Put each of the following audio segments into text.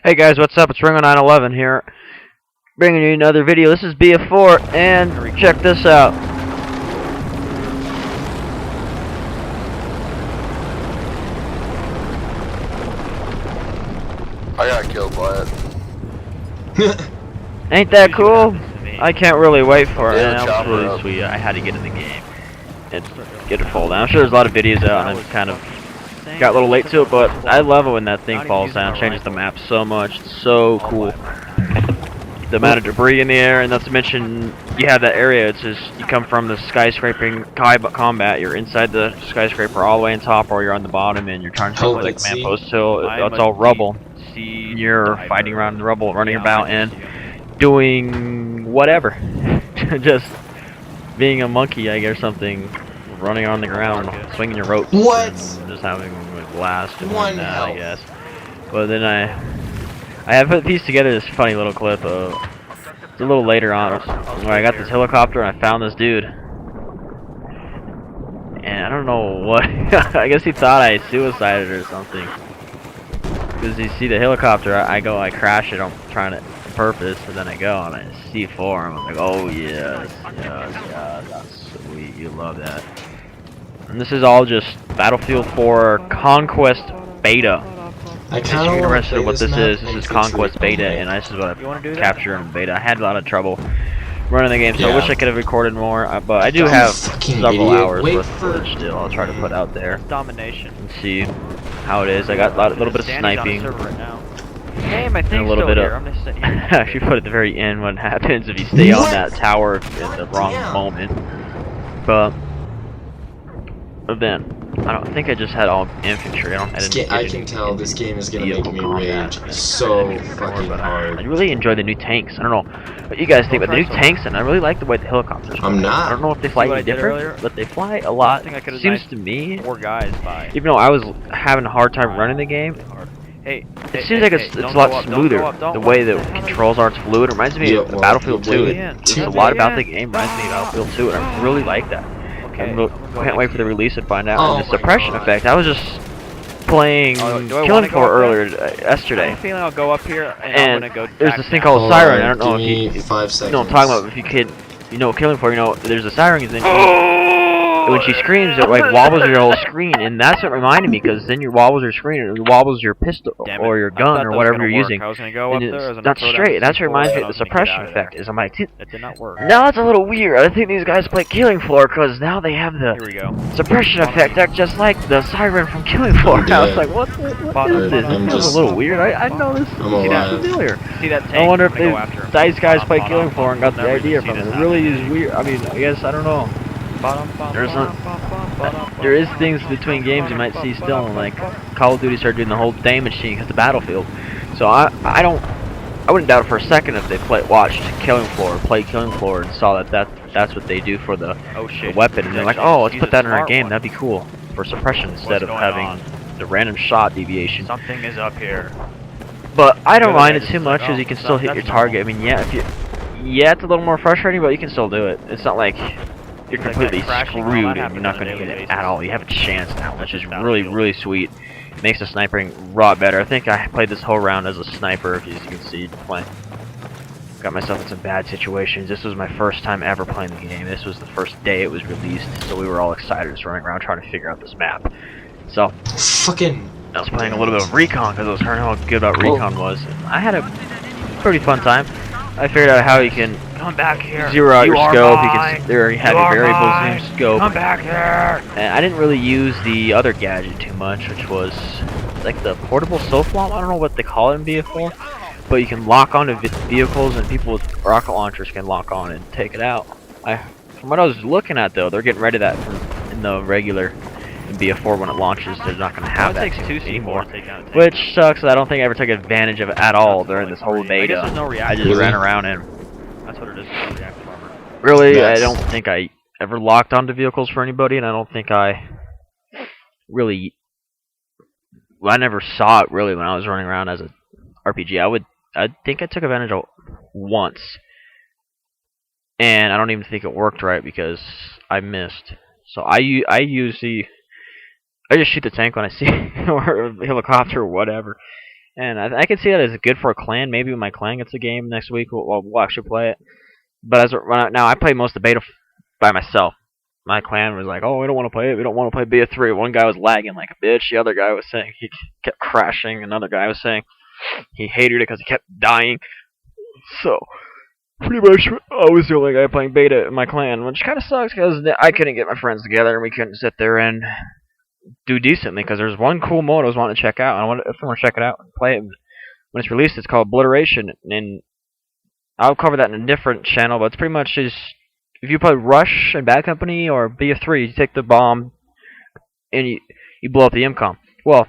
Hey guys, what's up? It's Ringo911 here, bringing you another video. This is BF4, and check this out. I got killed by it. Ain't that cool? I can't really wait for it. Yeah, And that was chopper really up. sweet. I had to get in the game and get it fall down. I'm sure there's a lot of videos out, and I've kind of got a little late to it, but I love it when that thing falls down. It changes the map so much. It's so cool. The amount of debris in the air, and not to mention you have that area. It's just you come from the skyscraping combat. You're inside the skyscraper all the way on top, or you're on the bottom, and you're trying to take like command post hill. It's all rubble. You're fighting around in the rubble, running about, and doing whatever. Just being a monkey, I guess, something, running on the ground, swinging your ropes. What? Just having a blast and One that, I health. guess. But then I have put pieced together this funny little clip of it's a little later on where I got this helicopter and I found this dude. And I don't know what I guess he thought I suicided or something. Because you see the helicopter, I crash it, I'm trying to purpose, and then I go and I C4 him. I'm like, oh yes, that's sweet, you love that. And this is all just Battlefield 4 Conquest Beta. I If kind you're of interested in what this is Conquest Beta, and this is what I've captured in beta. I had a lot of trouble running the game, so I wish I could have recorded more, but I do have several hours worth of footage still I'll try to put out there. Domination. And see how it is. I got a little bit of sniping. Hey, my And thing's a little still bit here. of. I'm just sitting I should put at the very end what happens if you stay on that tower at the wrong moment. But then I don't think I just had all infantry. I can tell this game is gonna make me rage so fucking I hard. really enjoy the new tanks. I don't know what you guys think, but the new tanks, and I really like the way the helicopters fly. I'm not. I don't know if they fly See what any I did earlier? different, but they fly a lot. I think I could've Seems sniped to me, 4 guys by. even though I was having a hard time running the game, Hey, it seems like it's a lot smoother. The way the controls are, it's fluid. It reminds me of Battlefield 2. It's a lot about the game reminds me of Battlefield 2, and I really like that. Okay. I can't wait for the release and find out. Oh And the my suppression God. effect. I was just playing Do I wanna Killing go Floor up there? earlier I have yesterday. a feeling I'll go up here and I'm And gonna go there's back this thing down. called Siren. I don't know Give if me you 5 seconds. know what I'm talking about. If you kid, you know Killing Floor, you know there's a siren. And when she screams, it like wobbles your whole screen, and that's what reminded me, because then you wobbles your screen, or it wobbles your pistol Damn it. or your I thought gun that or was whatever gonna you're work. using. I was gonna go up And there, I was it's gonna not throw down straight. That's what C4, reminds me and of I the was gonna get suppression out of there. effect. Is I'm like, That did not work. now it's a little weird. I think these guys play Killing Floor because now they have Here the we go. suppression effect. That's just like the siren from Killing Floor. I was like, what is this? I'm This is just- a little weird. I know this. I'm See that alive. familiar. See that tank? I wonder if I'm gonna go after him. these guys play Bottom, Killing Floor and got the never idea even from it. seen It this really happen. is weird. I mean, I guess I don't know. There's There is things between games you might see still, and like Call of Duty started doing the whole damage machine because the Battlefield. So I wouldn't doubt it for a second if they watched Killing Floor, played Killing Floor, and saw that's what they do for the weapon, and they're like, oh, let's put that in our game. That'd be cool for suppression instead of having the random shot deviation. Something is up here. But I don't The other mind guy it just too is much, like, as oh, you can still hit that's your target. I mean, yeah, it's a little more frustrating, but you can still do it. It's not like you're Like completely that crashing, all that screwed and happens you're not on a going to hit daily it basis. at all. You have a chance now, which is Battlefield. really sweet. Makes the sniping a lot better. I think I played this whole round as a sniper, as you can see, got myself in some bad situations. This was my first time ever playing the game. This was the first day it was released, so we were all excited, just running around trying to figure out this map. So Fucking. I was playing a little bit of Recon because I was hearing how good about Recon was. I had a pretty fun time. I figured out how you can Come back here. zero out You your are scope. mine. You can have You your are variable mine. zoom scope. Come back here. And I didn't really use the other gadget too much, which was like the portable SOFLOM. I don't know what they call it in BF4, but you can lock onto vehicles, and people with rocket launchers can lock on and take it out. From what I was looking at though, they're getting rid of that in the regular in BF4 when it launches. They're not going to have that It takes 2 anymore, C4 to take out a tank. which sucks. I don't think I ever took advantage of it at all during this whole I guess beta. there's no I reactor. just ran around and That's what it is. No reactive armor. really, I Yes. don't think I ever locked onto vehicles for anybody, and I don't think I really. Well, I never saw it really when I was running around as a RPG. I think I took advantage of it once, and I don't even think it worked right because I missed. So I usually I just shoot the tank when I see or a helicopter or whatever, And I can see that as good for a clan. Maybe when my clan gets a game next week, we'll actually play it. But as of right now, I play most of the beta by myself. My clan was like, "Oh, we don't want to play it. We don't want to play BF3." One guy was lagging like a bitch. The other guy was saying he kept crashing. Another guy was saying he hated it because he kept dying. So pretty much, I was the only guy playing beta in my clan, which kind of sucks because I couldn't get my friends together and we couldn't sit there and do decently. Because there's one cool mode I was wanting to check out. If I want to check it out and play it when it's released, it's called Obliteration, and I'll cover that in a different channel. But it's pretty much just if you play Rush and Bad Company or BF3, you take the bomb and you blow up the MCOM. Well,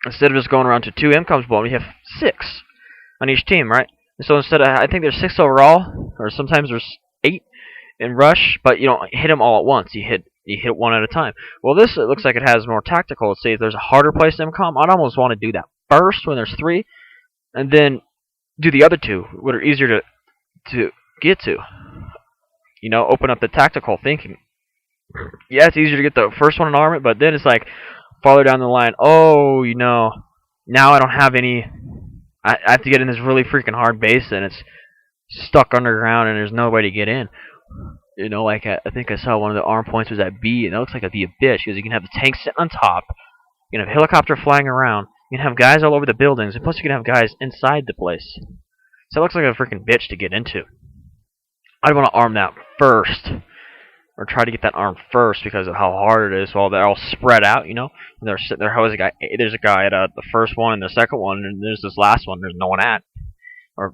instead of just going around to 2 MCOMs blown, you have 6 on each team, right? And so instead of, I think there's 6 overall, or sometimes there's 8 in Rush, but you don't hit them all at once. You hit one at a time. Well, this, it looks like it has more tactical. Let's see if there's a harder place MCOM. I'd almost want to do that first when there's 3, and then do the other 2, what are easier to get to. You know, open up the tactical thinking. Yeah, it's easier to get the first one and arm it, but then it's like farther down the line, oh, you know, now I don't have any. I have to get in this really freaking hard base, and it's stuck underground, and there's no way to get in. You know, like I think I saw one of the arm points was at B, and it looks like it'd be a bitch because you can have the tank sitting on top, you can have a helicopter flying around, you can have guys all over the buildings, and plus you can have guys inside the place. So it looks like a freaking bitch to get into. I'd want to arm that first, or try to get that arm first because of how hard it is. While they're all spread out, you know, and they're sitting there. There's a guy at the first one and the second one, and there's this last one. There's no one at, or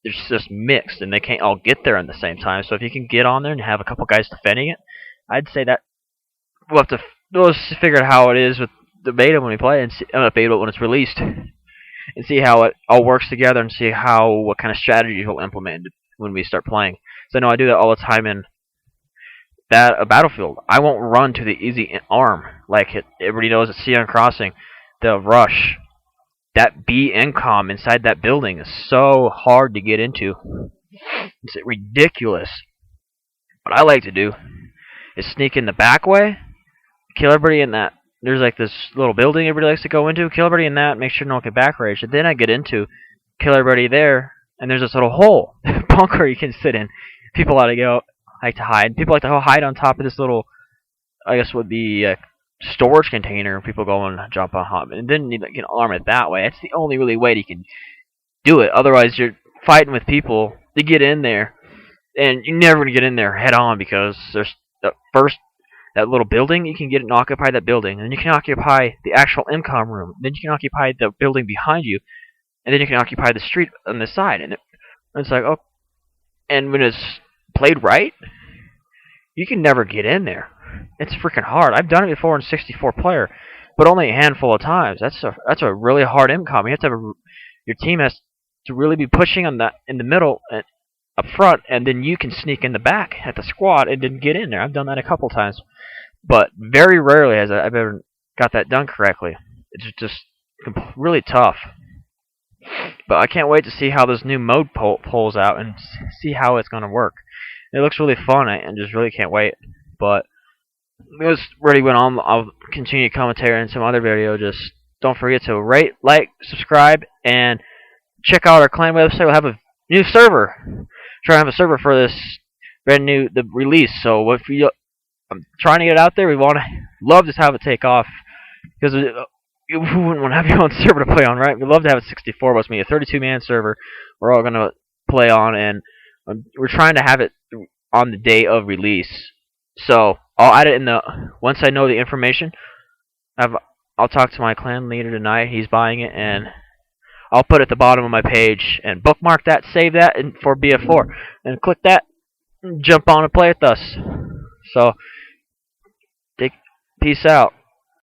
it's just mixed, and they can't all get there at the same time. So if you can get on there and have a couple guys defending it, I'd say that we'll just figure out how it is with the beta when we play, and not beta when it's released, and see how it all works together, and see what kind of strategy he'll implement when we start playing. So I know I do that all the time in a Battlefield. I won't run to the easy arm like everybody knows at Sion Crossing, the Rush. That B NCOM inside that building is so hard to get into. It's ridiculous. What I like to do is sneak in the back way, kill everybody in that. There's like this little building everybody likes to go into, kill everybody in that, make sure no one can back rage. And then I get into, kill everybody there, and there's this little hole, bunker you can sit in. People like to hide. People like to hide on top of this little, I guess would be a storage container. People go and jump on top, and then you can arm it that way. That's the only really way you can do it. Otherwise, you're fighting with people to get in there, and you're never gonna get in there head on because there's that little building. You can get it and occupy that building, and then you can occupy the actual MCOM room. Then you can occupy the building behind you, and then you can occupy the street on the side. And it's like, oh, and when it's played right, you can never get in there. It's freaking hard. I've done it before in 64 player, but only a handful of times. That's a really hard MCOM. You have to have your team has to really be pushing on that in the middle and up front, and then you can sneak in the back at the squad and then get in there. I've done that a couple times, but very rarely has I've ever got that done correctly. It's just really tough. But I can't wait to see how this new mode pulls out and see how it's going to work. It looks really fun. I just really can't wait. But this already went on. I'll continue commentary in some other video. Just don't forget to rate, like, subscribe, and check out our clan website. We'll have a new server. Try to have a server for this brand new release. So if I'm trying to get it out there. We love to have it take off because who wouldn't want to have your own server to play on, right? We'd love to have a 64 of us, a 32-man server. We're all gonna play on, and we're trying to have it on the day of release. So I'll add it in once I know the information. I'll talk to my clan leader tonight. He's buying it, and I'll put it at the bottom of my page and bookmark that, save that, and for BF4, and click that, and jump on and play with us. So, peace out.